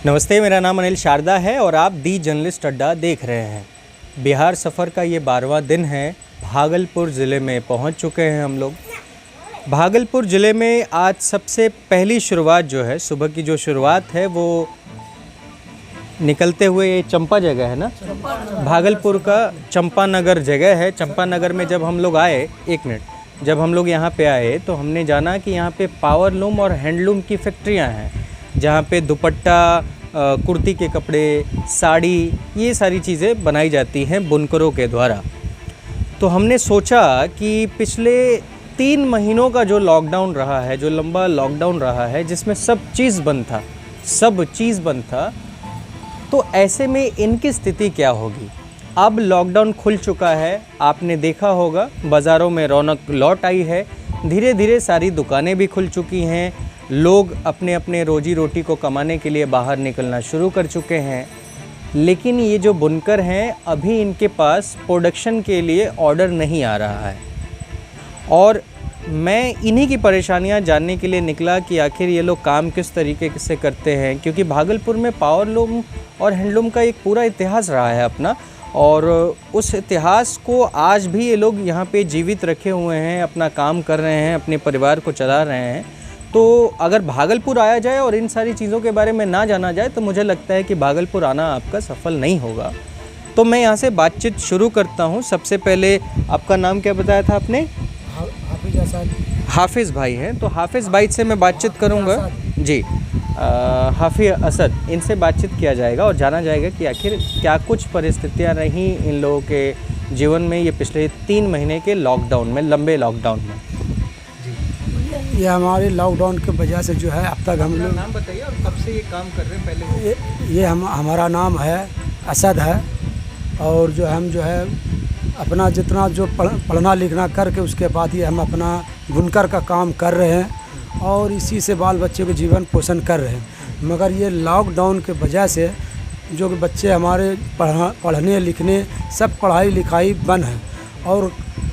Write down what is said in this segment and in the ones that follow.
नमस्ते, मेरा नाम अनिल शारदा है और आप दी जर्नलिस्ट अड्डा देख रहे हैं। बिहार सफ़र का ये 12वां दिन है। भागलपुर ज़िले में पहुंच चुके हैं हम लोग। भागलपुर ज़िले में आज सबसे पहली शुरुआत जो है, सुबह की जो शुरुआत है वो निकलते हुए ये चंपा जगह है ना, भागलपुर का चंपानगर जगह है। चंपानगर में जब हम लोग आए, एक मिनट, जब हम लोग यहाँ पे आए तो हमने जाना कि यहाँ पे पावरलूम और हैंडलूम की फैक्ट्रियाँ हैं, जहाँ पे दुपट्टा, कुर्ती के कपड़े, साड़ी, ये सारी चीज़ें बनाई जाती हैं बुनकरों के द्वारा। तो हमने सोचा कि पिछले 3 महीनों का जो लॉकडाउन रहा है, जो लंबा लॉकडाउन रहा है, जिसमें सब चीज़ बंद था, तो ऐसे में इनकी स्थिति क्या होगी। अब लॉकडाउन खुल चुका है, आपने देखा होगा बाज़ारों में रौनक लौट आई है, धीरे धीरे सारी दुकानें भी खुल चुकी हैं, लोग अपने अपने रोजी रोटी को कमाने के लिए बाहर निकलना शुरू कर चुके हैं। लेकिन ये जो बुनकर हैं, अभी इनके पास प्रोडक्शन के लिए ऑर्डर नहीं आ रहा है और मैं इन्हीं की परेशानियां जानने के लिए निकला कि आखिर ये लोग काम किस तरीके से करते हैं, क्योंकि भागलपुर में पावरलूम और हैंडलूम का एक पूरा इतिहास रहा है अपना, और उस इतिहास को आज भी ये लोग यहाँ पे जीवित रखे हुए हैं, अपना काम कर रहे हैं, अपने परिवार को चला रहे हैं। तो अगर भागलपुर आया जाए और इन सारी चीज़ों के बारे में ना जाना जाए तो मुझे लगता है कि भागलपुर आना आपका सफल नहीं होगा। तो मैं यहाँ से बातचीत शुरू करता हूँ। सबसे पहले आपका नाम क्या बताया था आपने? हाफिज असद। हाफिज़ भाई हैं, तो हाफिज़ भाई से मैं बातचीत करूँगा जी। हाफिज़ असद, इनसे बातचीत किया जाएगा और जाना जाएगा कि आखिर क्या कुछ परिस्थितियाँ रहीं इन लोगों के जीवन में ये पिछले 3 महीने के लॉकडाउन में, लंबे लॉकडाउन में। ये हमारे लॉकडाउन की वजह से जो है अब तक हम लोग, नाम बताइए और कब से ये काम कर रहे हैं पहले? ये हमारा नाम है असद है, और जो हम जो है अपना जितना जो पढ़ना लिखना करके उसके बाद ये हम अपना बुनकर का काम कर रहे हैं और इसी से बाल बच्चे को जीवन पोषण कर रहे हैं। मगर ये लॉकडाउन के वजह से जो कि बच्चे हमारे पढ़ने लिखने सब पढ़ाई लिखाई बंद है और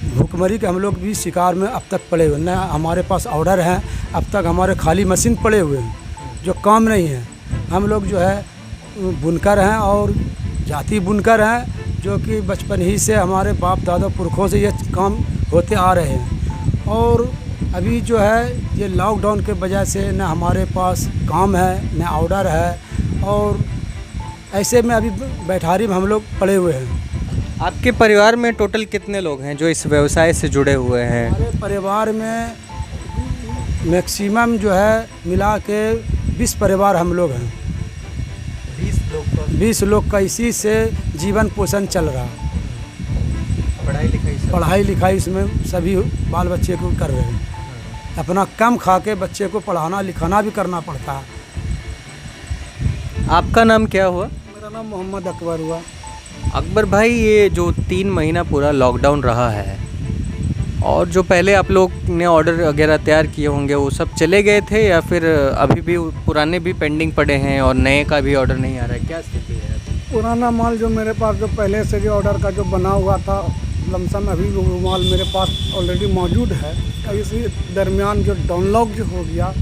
भूखमरी के हम लोग भी शिकार में अब तक पड़े हुए हैं। हमारे पास ऑर्डर हैं, अब तक हमारे खाली मशीन पड़े हुए हैं जो काम नहीं है। हम लोग जो है बुनकर हैं और जाति बुनकर हैं, जो कि बचपन ही से हमारे बाप दादा पुरखों से ये काम होते आ रहे हैं। और अभी जो है ये लॉकडाउन के वजह से न हमारे पास काम है न ऑर्डर है, और ऐसे में अभी बैठारी में हम लोग पड़े हुए हैं। आपके परिवार में टोटल कितने लोग हैं जो इस व्यवसाय से जुड़े हुए हैं? हमारे परिवार में मैक्सिमम जो है मिला के 20 परिवार हम लोग हैं। 20 लोग का इसी से जीवन पोषण चल रहा है। पढ़ाई लिखाई इसमें सभी बाल बच्चे को कर रहे हैं। अपना कम खा के बच्चे को पढ़ाना लिखाना भी करना पड़ता है। आपका नाम क्या हुआ? मेरा नाम मोहम्मद अकबर हुआ। अकबर भाई, ये जो 3 महीना पूरा लॉकडाउन रहा है और जो पहले आप लोग ने ऑर्डर वगैरह तैयार किए होंगे वो सब चले गए थे या फिर अभी भी पुराने भी पेंडिंग पड़े हैं और नए का भी ऑर्डर नहीं आ रहा है? क्या स्थिति है? पुराना माल जो मेरे पास जो पहले से जो ऑर्डर का जो बना हुआ था लमसम, अभी वो माल मेरे पास ऑलरेडी मौजूद है। इसी दरमियान जो डाउनलॉक जो हो गया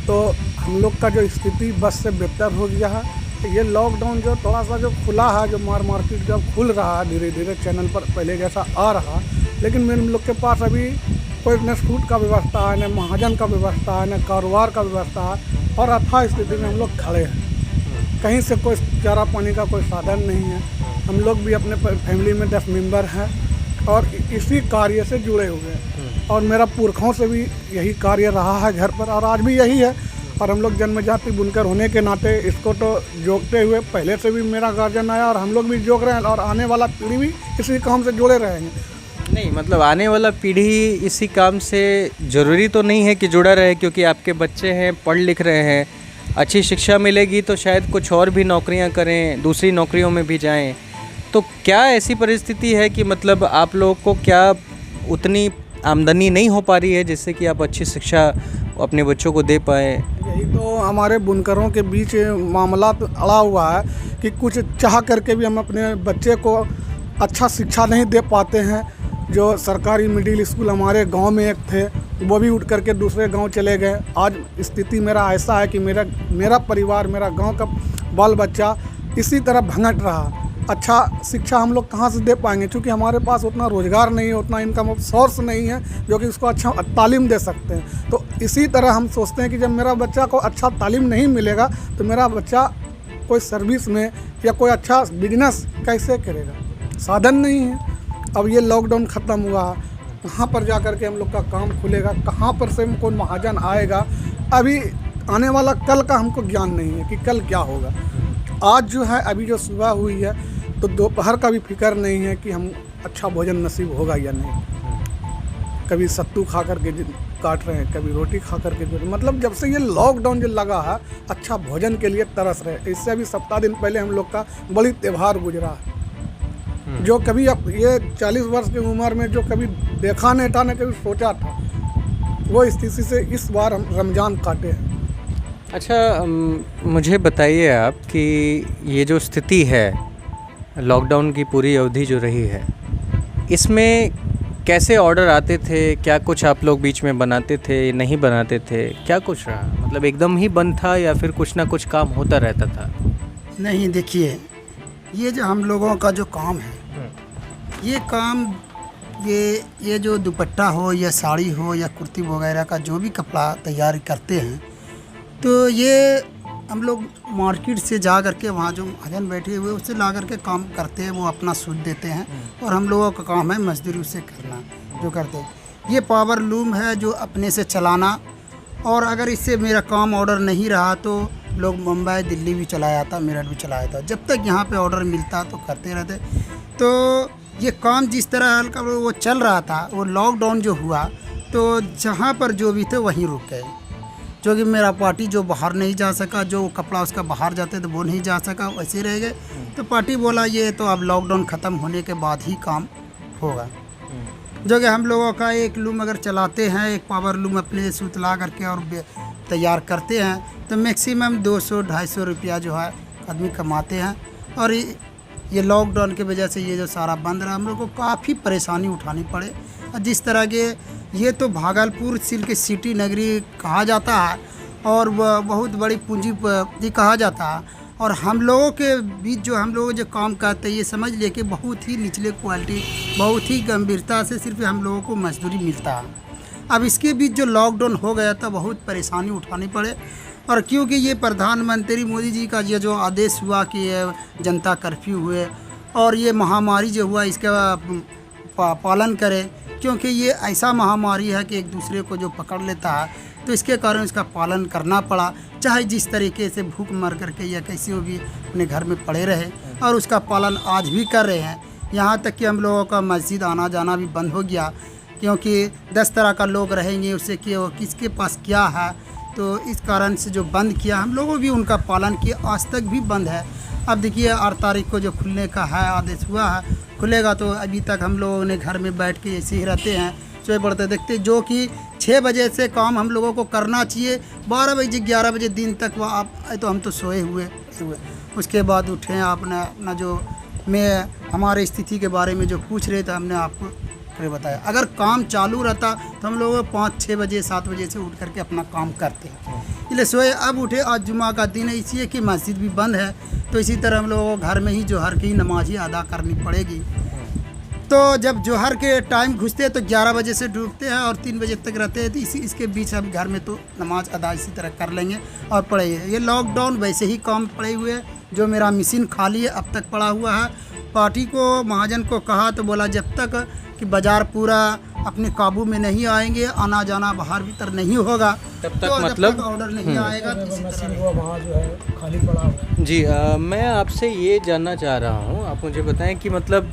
तो हम लोग का जो स्थिति बस से बेहतर हो गया है। ये लॉकडाउन जो थोड़ा सा जो खुला है, जो मार्केट जब खुल रहा है धीरे धीरे, चैनल पर पहले जैसा आ रहा, लेकिन मेरे लोग के पास अभी कोई न फूड का व्यवस्था है, न महाजन का व्यवस्था है, न कारोबार का व्यवस्था है, और अथाह स्थिति में हम लोग खड़े हैं। कहीं से कोई चारा पानी का कोई साधन नहीं है। हम लोग भी अपने फैमिली में 10 मेंबर हैं और इसी कार्य से जुड़े हुए हैं, और मेरा पुरखों से भी यही कार्य रहा है घर पर, और आज भी यही है। और हम लोग जन्मजाति बुनकर होने के नाते इसको तो जोड़ते हुए पहले से भी मेरा गार्जियन आया और हम लोग भी जोड़ रहे हैं, और आने वाला पीढ़ी भी इसी काम से जुड़े रहेंगे। नहीं, मतलब आने वाला पीढ़ी इसी काम से ज़रूरी तो नहीं है कि जुड़ा रहे, क्योंकि आपके बच्चे हैं, पढ़ लिख रहे हैं, अच्छी शिक्षा मिलेगी तो शायद कुछ और भी नौकरियां करें, दूसरी नौकरियों में भी जाएं। तो क्या ऐसी परिस्थिति है कि मतलब आप लोगों को क्या उतनी आमदनी नहीं हो पा रही है जिससे कि आप अच्छी शिक्षा अपने बच्चों को दे पाएँ? यही तो हमारे बुनकरों के बीच मामला अड़ा हुआ है कि कुछ चाह करके भी हम अपने बच्चे को अच्छा शिक्षा नहीं दे पाते हैं। जो सरकारी मिडिल स्कूल हमारे गांव में एक थे, वो भी उठ करके दूसरे गांव चले गए। आज स्थिति मेरा ऐसा है कि मेरा परिवार, मेरा गांव का बाल बच्चा इसी तरह भंगट रहा। अच्छा शिक्षा हम लोग कहाँ से दे पाएंगे, क्योंकि हमारे पास उतना रोज़गार नहीं है, उतना इनकम सोर्स नहीं है जो कि उसको अच्छा तालीम दे सकते हैं। तो इसी तरह हम सोचते हैं कि जब मेरा बच्चा को अच्छा तालीम नहीं मिलेगा तो मेरा बच्चा कोई सर्विस में या कोई अच्छा बिजनेस कैसे करेगा, साधन नहीं है। अब ये लॉकडाउन ख़त्म हुआ, कहाँ पर जा कर के हम लोग का काम खुलेगा, कहाँ पर से कौन महाजन आएगा, अभी आने वाला कल का हमको ज्ञान नहीं है कि कल क्या होगा। आज जो है अभी जो सुबह हुई है तो दोपहर का भी फिक्र नहीं है कि हम अच्छा भोजन नसीब होगा या नहीं। कभी सत्तू खा कर के काट रहे हैं, कभी रोटी खा कर के, मतलब जब से ये लॉकडाउन जो लगा है अच्छा भोजन के लिए तरस रहे। इससे अभी सप्ताह दिन पहले हम लोग का बड़ी त्यौहार गुजरा है, जो कभी अब ये 40 वर्ष की उम्र में जो कभी देखा नहीं था, न कभी सोचा था, वो स्थिति से इस बार हम रमज़ान काटे हैं। अच्छा, मुझे बताइए आप कि ये जो स्थिति है लॉकडाउन की पूरी अवधि जो रही है, इसमें कैसे ऑर्डर आते थे, क्या कुछ आप लोग बीच में बनाते थे, नहीं बनाते थे, क्या कुछ रहा? मतलब एकदम ही बंद था या फिर कुछ ना कुछ काम होता रहता था? नहीं, देखिए ये जो हम लोगों का जो काम है, ये काम ये जो दुपट्टा हो या साड़ी हो या कुर्ती वगैरह का जो भी कपड़ा तैयार करते हैं, तो ये हम लोग मार्केट से जा कर के वहाँ जो महाजन बैठे हुए उससे ला कर के काम करते हैं, वो अपना सूट देते हैं और हम लोगों का काम है मजदूरी उससे करना जो करते हैं। ये पावर लूम है जो अपने से चलाना, और अगर इससे मेरा काम ऑर्डर नहीं रहा तो लोग मुंबई दिल्ली भी चला जाता, मेरठ भी चला जाता, जब तक यहाँ पे ऑर्डर मिलता तो करते रहते। तो ये काम जिस तरह हल्का वो चल रहा था, वो लॉकडाउन जो हुआ तो जहाँ पर जो भी थे वहीं रुक गए, जो कि मेरा पार्टी जो बाहर नहीं जा सका, जो कपड़ा उसका बाहर जाते तो वो नहीं जा सका, वैसे रह गए। तो पार्टी बोला ये तो अब लॉकडाउन ख़त्म होने के बाद ही काम होगा। जो कि हम लोगों का एक लूम अगर चलाते हैं, एक पावर लूम अपने सूत ला करके और तैयार करते हैं, तो मैक्सिमम 200-250 रुपया जो है आदमी कमाते हैं। और ये लॉकडाउन की वजह से ये जो सारा बंद रहा, हम लोग को काफ़ी परेशानी उठानी पड़े। और जिस तरह के ये तो भागलपुर सिल्क सिटी नगरी कहा जाता है और वह बहुत बड़ी पूंजी भी कहा जाता है, और हम लोगों के बीच जो हम लोग जो काम करते हैं, ये समझ लिए कि बहुत ही निचले क्वालिटी, बहुत ही गंभीरता से सिर्फ हम लोगों को मजदूरी मिलता है। अब इसके बीच जो लॉकडाउन हो गया था, बहुत परेशानी उठानी पड़े। और क्योंकि ये प्रधानमंत्री मोदी जी का ये जो आदेश हुआ कि ये जनता कर्फ्यू हुए और ये महामारी जो हुआ इसका पालन करें, क्योंकि ये ऐसा महामारी है कि एक दूसरे को जो पकड़ लेता है, तो इसके कारण इसका पालन करना पड़ा। चाहे जिस तरीके से भूख मर करके या कैसे हो भी अपने घर में पड़े रहे, और उसका पालन आज भी कर रहे हैं। यहाँ तक कि हम लोगों का मस्जिद आना जाना भी बंद हो गया, क्योंकि 10 तरह का लोग रहेंगे, उससे कि किसके पास क्या है, तो इस कारण से जो बंद किया हम लोगों भी उनका पालन किया, आज तक भी बंद है। अब देखिए 8 तारीख को जो खुलने का है आदेश हुआ है, खुलेगा तो अभी तक हम लोगों ने घर में बैठ के ऐसे ही रहते हैं, सोए पड़ते देखते, जो कि 6 बजे से काम हम लोगों को करना चाहिए, 12 बजे 11 बजे दिन तक वह आप तो हम तो सोए हुए। उसके बाद उठे आपने अपना जो मैं हमारे स्थिति के बारे में जो पूछ रहे थे, हमने आपको बताया। अगर काम चालू रहता तो हम लोग 5-6 बजे 7 बजे से उठ करके अपना काम करते हैं, इसलिए सोए। अब उठे, आज जुमा का दिन है, इसलिए कि मस्जिद भी बंद है, तो इसी तरह हम लोगों को घर में ही जोहर की नमाज ही अदा करनी पड़ेगी। तो जब जोहर के टाइम घुसते हैं तो 11 बजे से डूबते हैं और 3 बजे तक रहते हैं, तो इसके बीच हम घर में तो नमाज अदा इसी तरह कर लेंगे और पढ़ेंगे। ये लॉकडाउन वैसे ही काम पड़े हुए हैं, जो मेरा मशीन खाली है अब तक पड़ा हुआ है। पार्टी को महाजन को कहा तो बोला जब तक कि बाज़ार पूरा अपने काबू में नहीं आएंगे, आना जाना बाहर भीतर नहीं होगा, तब तक तो मतलब ऑर्डर नहीं आएगा, तो इसी तरह वहाँ जो है खाली पड़ा हुआ। जी, मैं आपसे ये जानना चाह रहा हूँ, आप मुझे बताएं कि मतलब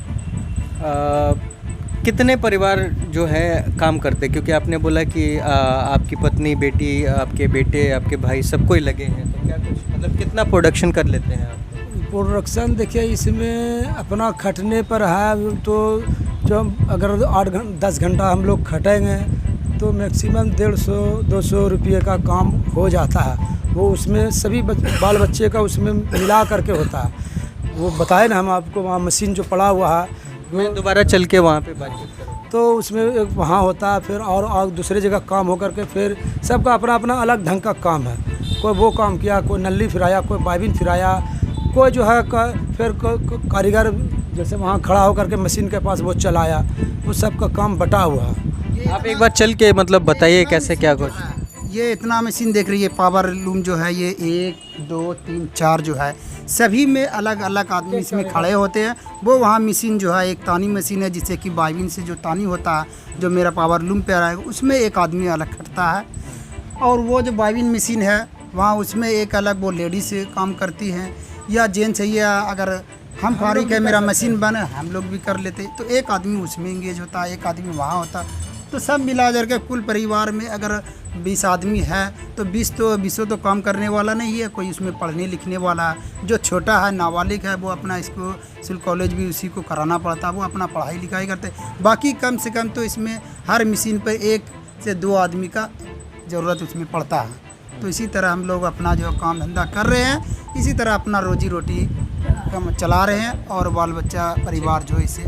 कितने परिवार जो है काम करते, क्योंकि आपने बोला कि आपकी पत्नी, बेटी, आपके बेटे, आपके भाई सब कोई लगे हैं, तो क्या कुछ मतलब कितना प्रोडक्शन कर लेते हैं आप? प्रोडक्शन देखिए इसमें अपना खटने पर है, तो जो अगर 8-10 घंटा हम लोग खटेंगे तो मैक्सिमम 150-200 रुपये का काम हो जाता है। वो उसमें सभी बाल बच्चे का उसमें मिला करके होता है। वो बताए ना हम आपको, वहाँ मशीन जो पड़ा हुआ है, मैं दोबारा चल के वहाँ पे बातचीत करूँ, तो उसमें एक वहाँ होता है, फिर और दूसरे जगह काम हो करके फिर सबका अपना अपना अलग ढंग का काम है। कोई वो काम किया, कोई नली फिराया, कोई बाइबिन फिराया, कोई जो है फिर कारीगर जैसे वहाँ खड़ा होकर के मशीन के पास वो चलाया, वो सब का काम बटा हुआ है। आप एक बार चल के मतलब बताइए कैसे क्या कुछ। ये इतना मशीन देख रही है, पावर लूम जो है ये 1 2 3 4 जो है, सभी में अलग अलग आदमी इसमें खड़े होते हैं। वो वहाँ मशीन जो है एक तानी मशीन है, जिससे कि बाइबिन से जो तानी होता है जो मेरा पावर लूम पे आ रहा है उसमें एक आदमी अलग खटता है। और वो जो बाइबिन मशीन है वहाँ उसमें एक अलग वो लेडीज काम करती हैं या जेंट्स है, या अगर हम फारिग है मेरा मशीन बने हम लोग भी कर लेते, तो एक आदमी उसमें इंगेज होता है, एक आदमी वहाँ होता है। तो सब मिला करके कुल परिवार में अगर 20 आदमी है तो 20 तो काम करने वाला नहीं है, कोई उसमें पढ़ने लिखने वाला है। जो छोटा है नाबालिग है वो अपना इसको स्कूल कॉलेज भी उसी को कराना पड़ता है, वो अपना पढ़ाई लिखाई करते। बाकी कम से कम तो इसमें हर मशीन पर 1 से 2 आदमी का ज़रूरत उसमें पड़ता है। तो इसी तरह हम लोग अपना जो काम धंधा कर रहे हैं, इसी तरह अपना रोजी रोटी कम चला रहे हैं और बाल बच्चा परिवार जो इसे